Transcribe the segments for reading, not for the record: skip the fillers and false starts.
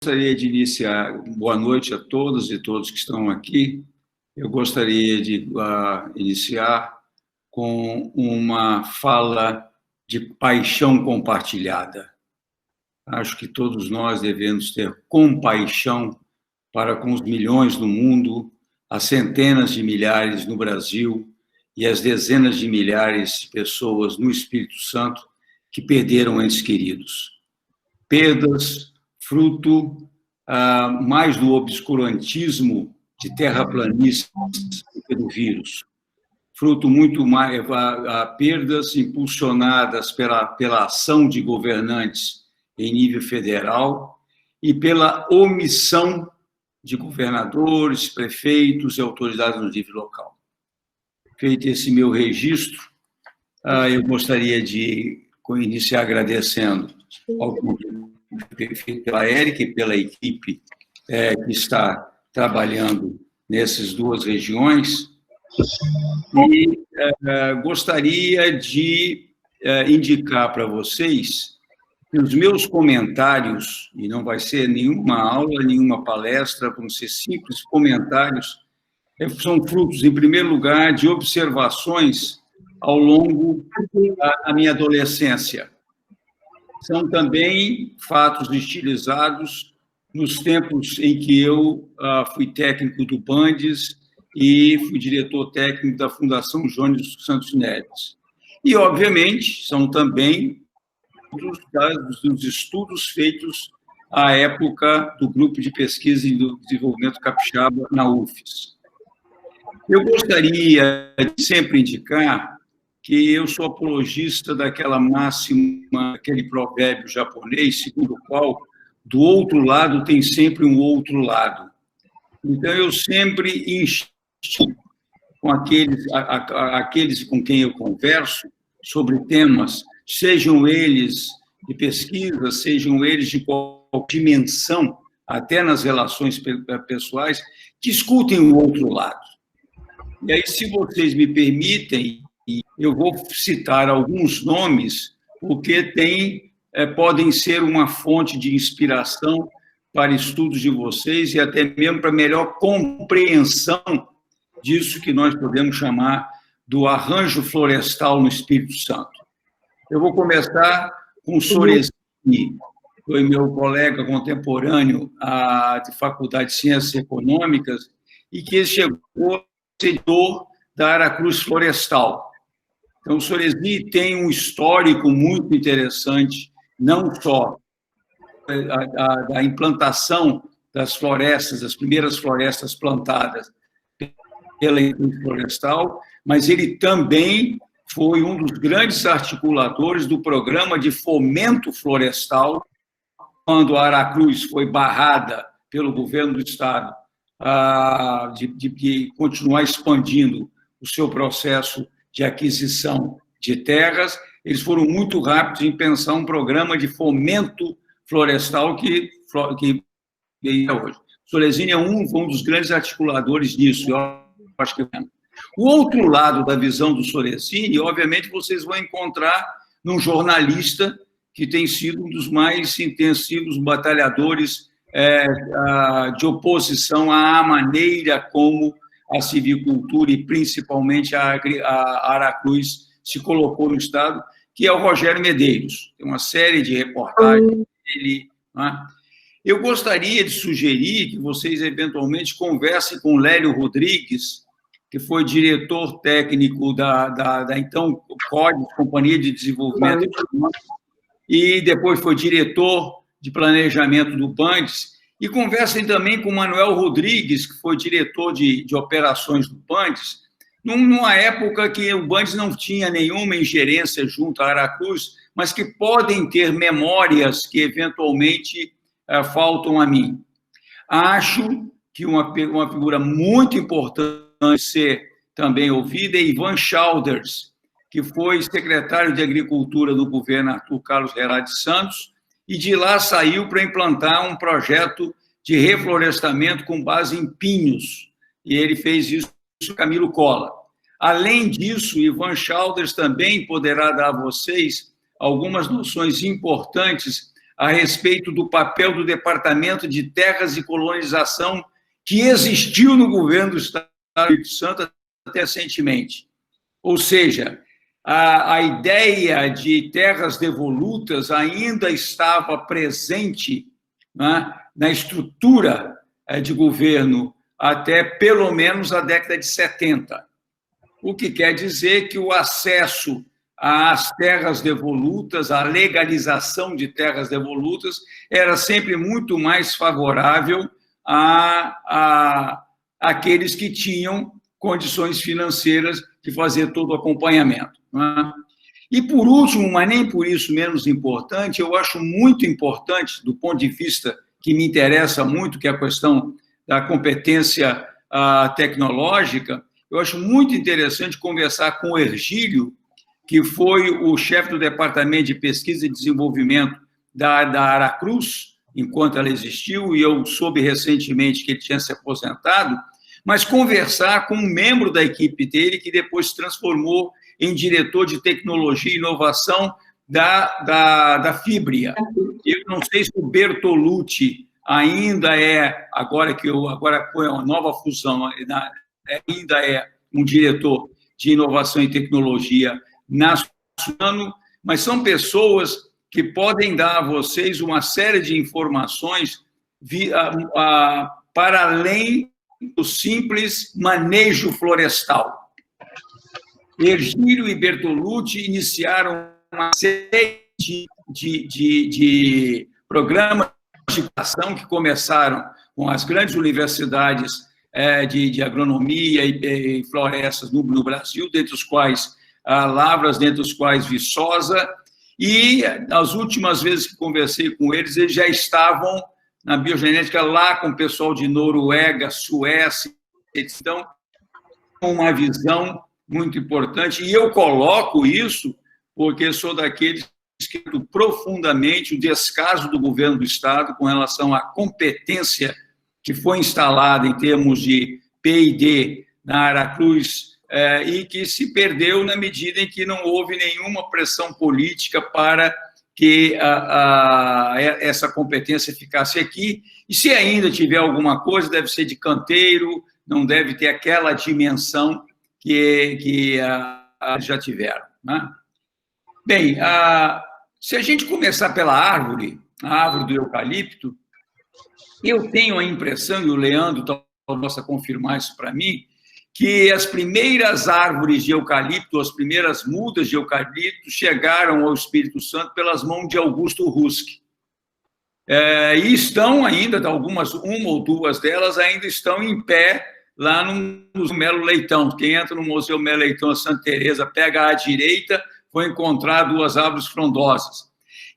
Gostaria de iniciar, boa noite a todas e todos que estão aqui. Eu gostaria de iniciar com uma fala de paixão compartilhada. Acho que todos nós devemos ter compaixão para com os milhões no mundo, as centenas de milhares no Brasil e as dezenas de milhares de pessoas no Espírito Santo que perderam entes queridos. Perdas fruto mais do obscurantismo de terraplanistas que do vírus. Fruto muito mais perdas impulsionadas pela ação de governantes em nível federal e pela omissão de governadores, prefeitos e autoridades no nível local. Feito esse meu registro, eu gostaria de iniciar agradecendo ao pela Érica e pela equipe que está trabalhando nessas duas regiões. E gostaria de indicar para vocês que os meus comentários, e não vai ser nenhuma aula, nenhuma palestra, vão ser simples comentários, são frutos, em primeiro lugar, de observações ao longo da minha adolescência. São também fatos estilizados nos tempos em que eu fui técnico do Bandes e fui diretor técnico da Fundação Jones Santos Neves. E, obviamente, são também dos estudos feitos à época do Grupo de Pesquisa e do Desenvolvimento Capixaba na UFES. Eu gostaria de sempre indicar que eu sou apologista daquela máxima, aquele provérbio japonês, segundo o qual, do outro lado tem sempre um outro lado. Então, eu sempre insisto com aqueles com quem eu converso sobre temas, sejam eles de pesquisa, sejam eles de qualquer dimensão, até nas relações pessoais, que escutem o outro lado. E aí, se vocês me permitem, eu vou citar alguns nomes, porque podem ser uma fonte de inspiração para estudos de vocês e até mesmo para melhor compreensão disso que nós podemos chamar do arranjo florestal no Espírito Santo. Eu vou começar com o Sorezini, foi meu colega contemporâneo de Faculdade de Ciências Econômicas e que chegou a ser editor da Aracruz Florestal. Então, o Sorezini tem um histórico muito interessante, não só da implantação das florestas, das primeiras florestas plantadas pela indústria florestal, mas ele também foi um dos grandes articuladores do programa de fomento florestal, quando a Aracruz foi barrada pelo governo do Estado de continuar expandindo o seu processo de aquisição de terras, eles foram muito rápidos em pensar um programa de fomento florestal que veio hoje. Sorezini é um dos grandes articuladores disso, eu acho que é. O outro lado da visão do Sorezini, obviamente, vocês vão encontrar num jornalista que tem sido um dos mais intensivos batalhadores de oposição à maneira como a civicultura e, principalmente, a Aracruz se colocou no Estado, que é o Rogério Medeiros. Tem uma série de reportagens dele. Né? Eu gostaria de sugerir que vocês, eventualmente, conversem com Lélio Rodrigues, que foi diretor técnico da então, CODES, Companhia de Desenvolvimento Econômico, e depois foi diretor de planejamento do Bandes, e conversem também com o Manuel Rodrigues, que foi diretor de operações do Bandes, numa época que o Bandes não tinha nenhuma ingerência junto à Aracruz, mas que podem ter memórias que, eventualmente, faltam a mim. Acho que uma figura muito importante ser também ouvida é Ivan Chalders, que foi secretário de Agricultura do governo Arthur Carlos Herrade Santos, e de lá saiu para implantar um projeto de reflorestamento com base em pinhos, e ele fez isso com Camilo Cola. Além disso, Ivan Chalders também poderá dar a vocês algumas noções importantes a respeito do papel do Departamento de Terras e Colonização que existiu no governo do Estado do Espírito Santo até recentemente. Ou seja, a ideia de terras devolutas ainda estava presente, né, na estrutura de governo até pelo menos a década de 70. O que quer dizer que o acesso às terras devolutas, a legalização de terras devolutas, era sempre muito mais favorável àqueles que tinham condições financeiras de fazer todo o acompanhamento. Não é? E, por último, mas nem por isso menos importante, eu acho muito importante, do ponto de vista que me interessa muito, que é a questão da competência tecnológica, eu acho muito interessante conversar com o Hergílio, que foi o chefe do Departamento de Pesquisa e Desenvolvimento da Aracruz, enquanto ela existiu, e eu soube recentemente que ele tinha se aposentado, mas conversar com um membro da equipe dele, que depois se transformou em diretor de tecnologia e inovação da Fibria. Eu não sei se o Bertolucci ainda é, agora foi uma nova fusão, ainda é um diretor de inovação e tecnologia na Suzano, mas são pessoas que podem dar a vocês uma série de informações para além do simples manejo florestal. Hergílio e Bertolucci iniciaram uma série de programas de educação que começaram com as grandes universidades de agronomia e florestas no Brasil, dentre os quais Lavras, dentre os quais Viçosa, e as últimas vezes que conversei com eles, eles já estavam na biogenética lá com o pessoal de Noruega, Suécia, então, uma visão muito importante, e eu coloco isso porque sou daqueles que profundamente o descaso do governo do Estado com relação à competência que foi instalada em termos de P&D na Aracruz e que se perdeu na medida em que não houve nenhuma pressão política para que essa competência ficasse aqui, e se ainda tiver alguma coisa, deve ser de canteiro, não deve ter aquela dimensão que já tiveram. Né? Bem, se a gente começar pela árvore, a árvore do eucalipto, eu tenho a impressão, e o Leandro possa confirmar isso para mim, que as primeiras árvores de eucalipto, as primeiras mudas de eucalipto chegaram ao Espírito Santo pelas mãos de Augusto Rusk. E estão ainda, uma ou duas delas ainda estão em pé lá no Museu Melo Leitão. Quem entra no Museu Melo Leitão, Santa Teresa, pega à direita, vai encontrar duas árvores frondosas.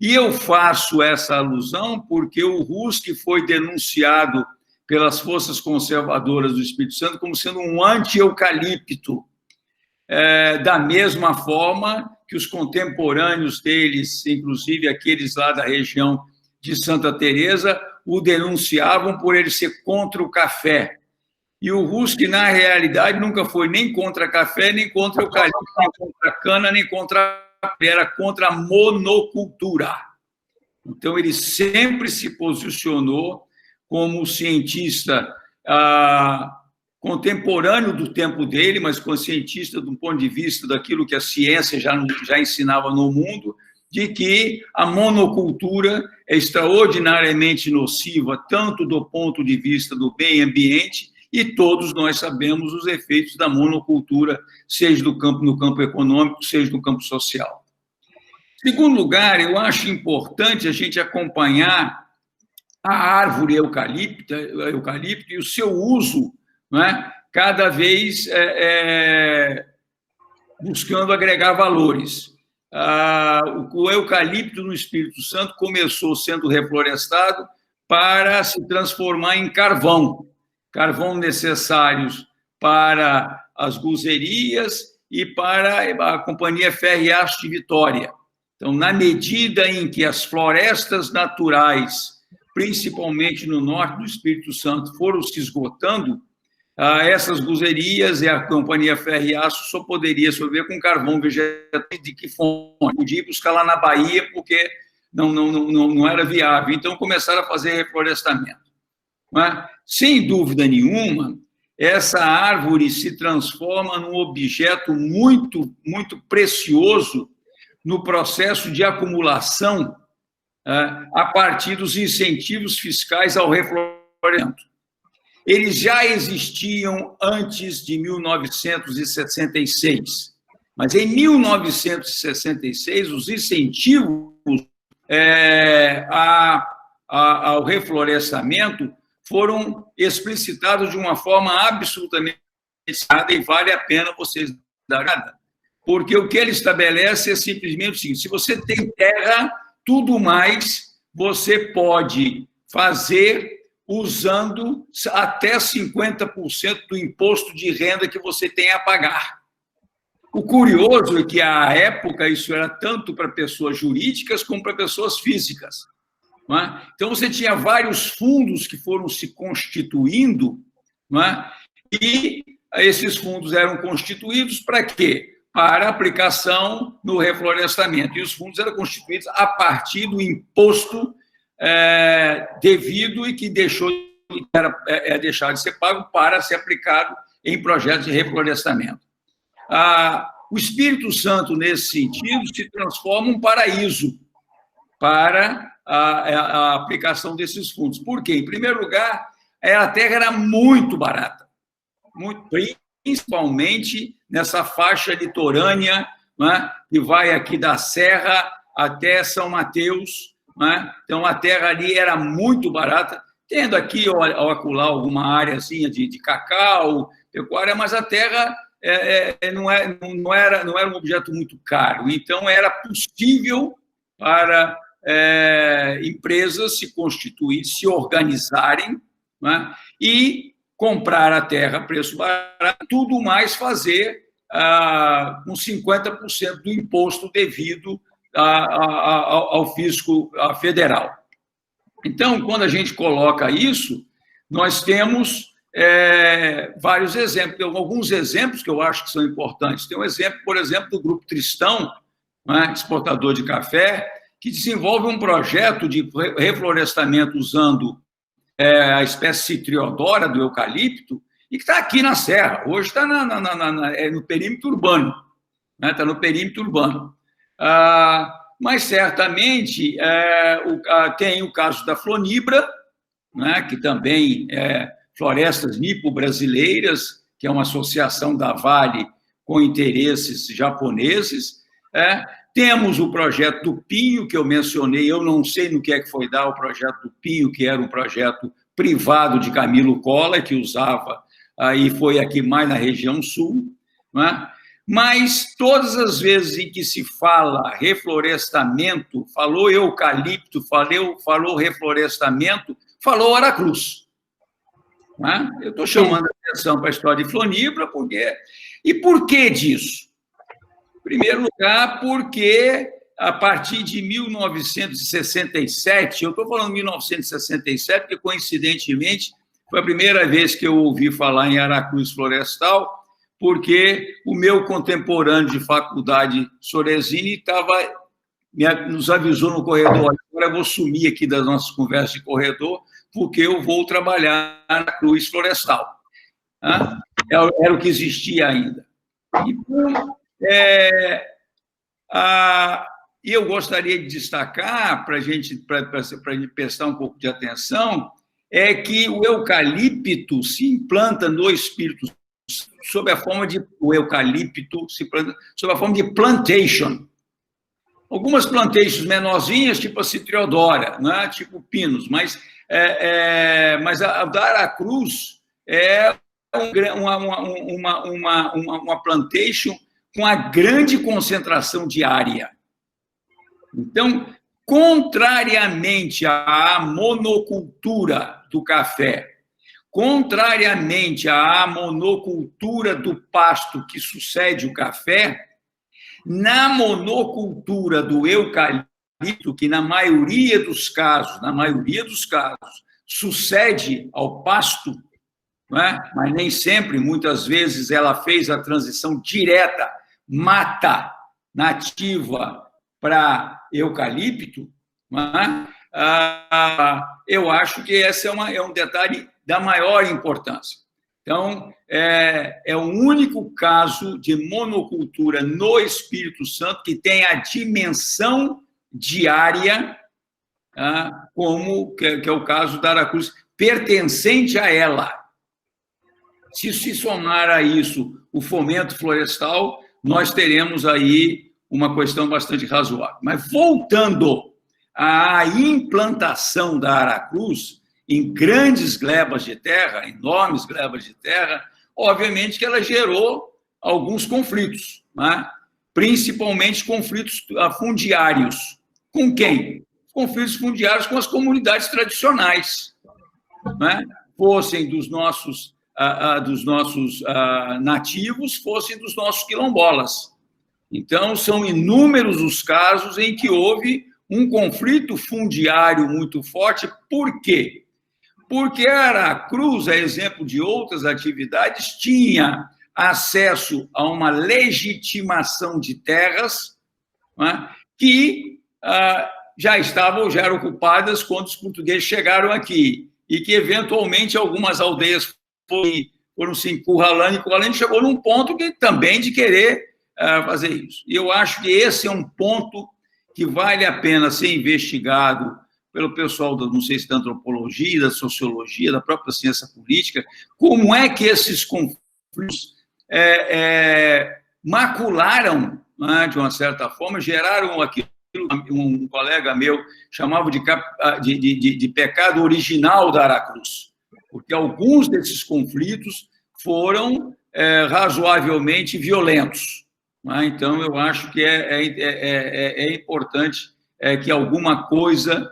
E eu faço essa alusão porque o Rusk foi denunciado pelas forças conservadoras do Espírito Santo como sendo um anti-eucalipto, da mesma forma que os contemporâneos deles, inclusive aqueles lá da região de Santa Teresa, o denunciavam por ele ser contra o café. E o Rusk, na realidade, nunca foi nem contra café, nem contra eucalipto, nem contra cana, nem contra... Era contra a monocultura. Então, ele sempre se posicionou como cientista contemporâneo do tempo dele, mas como cientista do ponto de vista daquilo que a ciência já ensinava no mundo, de que a monocultura é extraordinariamente nociva, tanto do ponto de vista do meio ambiente, e todos nós sabemos os efeitos da monocultura, seja no campo econômico, seja no campo social. Em segundo lugar, eu acho importante a gente acompanhar a árvore eucalipto e o seu uso, não é? Cada vez buscando agregar valores. O eucalipto no Espírito Santo começou sendo reflorestado para se transformar em carvão necessários para as guzerias e para a Companhia Ferro e Aço de Vitória. Então, na medida em que as florestas naturais, principalmente no norte do Espírito Santo, foram se esgotando, essas guzerias e a Companhia Ferro e Aço só poderia sobreviver com carvão vegetal. De que fonte? Podia ir buscar lá na Bahia, porque não era viável. Então, começaram a fazer reflorestamento. Mas, sem dúvida nenhuma, essa árvore se transforma num objeto muito, muito precioso no processo de acumulação a partir dos incentivos fiscais ao reflorestamento. Eles já existiam antes de 1966, mas em 1966 os incentivos ao reflorestamento foram explicitados de uma forma absolutamente errada, e vale a pena vocês darem nada, porque o que ele estabelece é simplesmente o seguinte: se você tem terra, tudo mais você pode fazer usando até 50% do imposto de renda que você tem a pagar. O curioso é que, à época, isso era tanto para pessoas jurídicas como para pessoas físicas. Não é? Então, você tinha vários fundos que foram se constituindo, não é? E esses fundos eram constituídos para quê? Para aplicação no reflorestamento. E os fundos eram constituídos a partir do imposto devido e que deixou de ser pago para ser aplicado em projetos de reflorestamento. O Espírito Santo, nesse sentido, se transforma um paraíso para a aplicação desses fundos. Por quê? Em primeiro lugar, a terra era muito barata, principalmente nessa faixa litorânea, né, que vai aqui da Serra até São Mateus. Né? Então, a terra ali era muito barata, tendo aqui ao acolá alguma áreazinha de cacau, pecuária, mas a terra não era um objeto muito caro. Então, era possível para empresas se constituírem, se organizarem, né? E comprar a terra a preço barato, tudo mais fazer com 50% do imposto devido ao fisco federal. Então, quando a gente coloca isso, nós temos vários exemplos, alguns exemplos que eu acho que são importantes. Tem um exemplo, por exemplo, do Grupo Tristão, né, exportador de café, que desenvolve um projeto de reflorestamento usando a espécie citriodora do eucalipto, e que está aqui na Serra. Hoje está no perímetro urbano. Né, está no perímetro urbano. Mas, certamente, tem o caso da Flonibra, né, que também é Florestas Nipo-Brasileiras, que é uma associação da Vale com interesses japoneses. Temos o projeto do Pinho, que eu mencionei, eu não sei no que foi dar o projeto do Pinho, que era um projeto privado de Camilo Collor, que usava, e foi aqui mais na região sul, né? Mas todas as vezes em que se fala reflorestamento, falou eucalipto, falou reflorestamento, falou Aracruz. Né? Eu estou chamando a atenção para a história de Flonibra, porque... E por que disso? Em primeiro lugar, porque a partir de 1967, eu estou falando 1967, porque, coincidentemente, foi a primeira vez que eu ouvi falar em Aracruz Florestal, porque o meu contemporâneo de faculdade, Sorezini, nos avisou no corredor: agora eu vou sumir aqui das nossas conversas de corredor, porque eu vou trabalhar na Cruz Florestal. Era o que existia ainda. Então, e eu gostaria de destacar, para a gente prestar um pouco de atenção, é que o eucalipto se implanta no Espírito Santo sob a forma de plantation. Algumas plantations menorzinhas, tipo a citriodora, né? Tipo pinos, mas a da Aracruz é uma plantation com a grande concentração de área. Então, contrariamente à monocultura do café, contrariamente à monocultura do pasto que sucede o café, na monocultura do eucalipto, que na maioria dos casos, sucede ao pasto, não é? Mas nem sempre, muitas vezes, ela fez a transição direta, mata nativa para eucalipto, Eu acho que esse é um detalhe da maior importância. Então, é o único caso de monocultura no Espírito Santo que tem a dimensão diária, como que é o caso da Aracruz, pertencente a ela. Se somar a isso o fomento florestal, nós teremos aí uma questão bastante razoável. Mas voltando à implantação da Aracruz em grandes glebas de terra, enormes glebas de terra, obviamente que ela gerou alguns conflitos, principalmente conflitos fundiários. Com quem? Conflitos fundiários com as comunidades tradicionais, fossem dos nossos nativos, fossem dos nossos quilombolas. Então, são inúmeros os casos em que houve um conflito fundiário muito forte. Por quê? Porque a Aracruz, a exemplo de outras atividades, tinha acesso a uma legitimação de terras que já eram ocupadas quando os portugueses chegaram aqui, e que, eventualmente, algumas aldeias foram se encurralando, chegou num ponto também de querer fazer isso. E eu acho que esse é um ponto que vale a pena ser investigado pelo pessoal, não sei se da antropologia, da sociologia, da própria ciência política, como é que esses conflitos macularam, de uma certa forma, geraram aquilo que um colega meu chamava de pecado original da Aracruz, porque alguns desses conflitos foram razoavelmente violentos. Então, eu acho que é importante que alguma coisa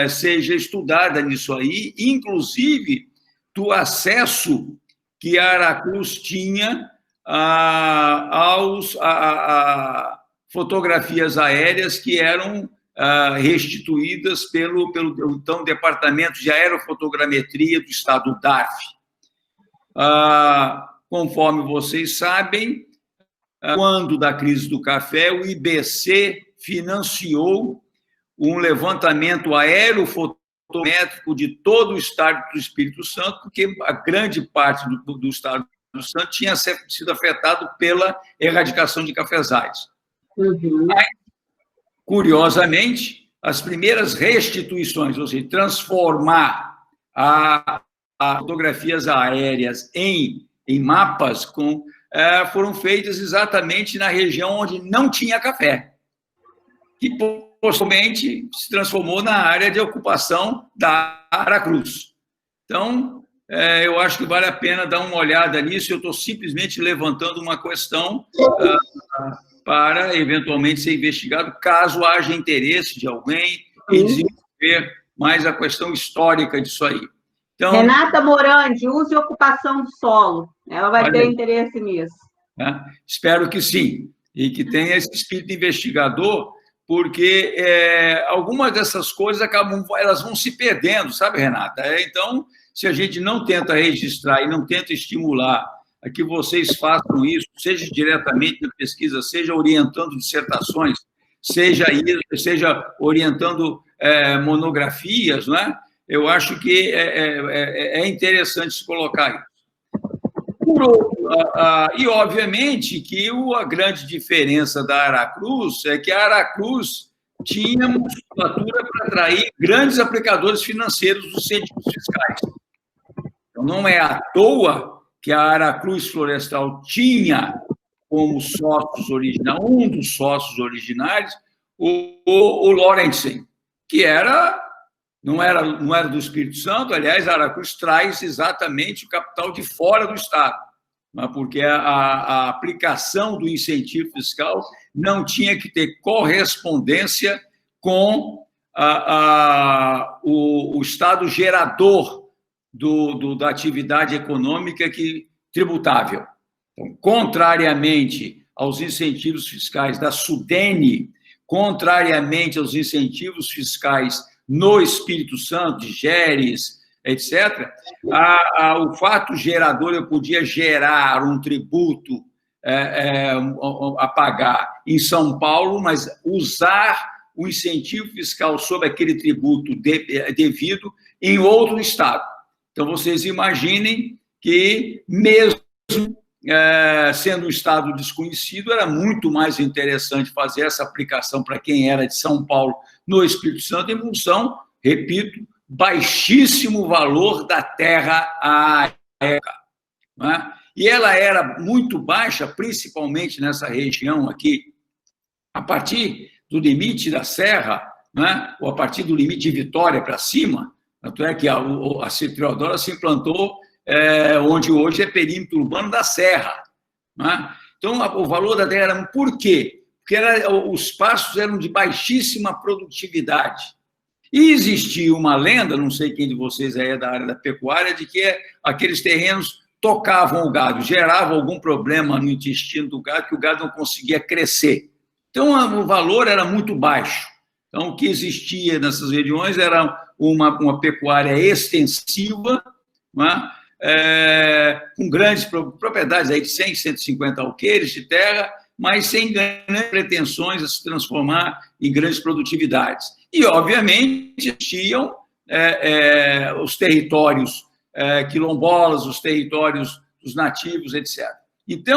seja estudada nisso aí, inclusive do acesso que a Aracruz tinha a fotografias aéreas que eram restituídas pelo então Departamento de Aerofotogrametria do Estado do DARF. Conforme vocês sabem, quando da crise do café, o IBC financiou um levantamento aerofotométrico de todo o estado do Espírito Santo, porque a grande parte do estado do Espírito Santo tinha sido afetado pela erradicação de cafezais. Mas, curiosamente, as primeiras restituições, ou seja, transformar as fotografias aéreas em mapas, foram feitas exatamente na região onde não tinha café, que posteriormente se transformou na área de ocupação da Aracruz. Então, eu acho que vale a pena dar uma olhada nisso. Eu estou simplesmente levantando uma questão para, eventualmente, ser investigado, caso haja interesse de alguém em desenvolver mais a questão histórica disso aí. Então, Renata Morandi, uso e ocupação do solo. Ela vai ter interesse nisso. Espero que sim, e que tenha esse espírito investigador, porque algumas dessas coisas elas vão se perdendo, sabe, Renata? Então, se a gente não tenta registrar e não tenta estimular a que vocês façam isso, seja diretamente na pesquisa, seja orientando dissertações, seja orientando monografias, eu acho que é interessante se colocar isso. E, obviamente, que a grande diferença da Aracruz é que a Aracruz tinha musculatura para atrair grandes aplicadores financeiros dos incentivos fiscais. Então, não é à toa que a Aracruz Florestal tinha como sócios originais, um dos sócios originários, o Lorentzen, que não era do Espírito Santo. Aliás, a Aracruz traz exatamente o capital de fora do Estado, porque a aplicação do incentivo fiscal não tinha que ter correspondência com o Estado gerador da atividade econômica tributável. Então, contrariamente aos incentivos fiscais da Sudene, contrariamente aos incentivos fiscais no Espírito Santo, de Geres, etc., o fato gerador, eu podia gerar um tributo a pagar em São Paulo, mas usar o incentivo fiscal sobre aquele tributo devido em outro estado. Então, vocês imaginem que, mesmo sendo um estado desconhecido, era muito mais interessante fazer essa aplicação para quem era de São Paulo no Espírito Santo, em função, repito, baixíssimo valor da terra à época. Né? E ela era muito baixa, principalmente nessa região aqui, a partir do limite da Serra, né? Ou a partir do limite de Vitória para cima, tanto é que a Citriodora se implantou onde hoje é perímetro urbano da Serra. Né? Então, o valor da terra era... Por quê? Porque os pastos eram de baixíssima produtividade. E existia uma lenda, não sei quem de vocês é da área da pecuária, de que aqueles terrenos tocavam o gado, geravam algum problema no intestino do gado, que o gado não conseguia crescer. Então, o valor era muito baixo. Então, o que existia nessas regiões era uma pecuária extensiva, né? Com grandes propriedades aí de 100, 150 alqueires de terra, mas sem grandes pretensões a se transformar em grandes produtividades. E, obviamente, existiam os territórios quilombolas, os territórios dos nativos, etc. Então,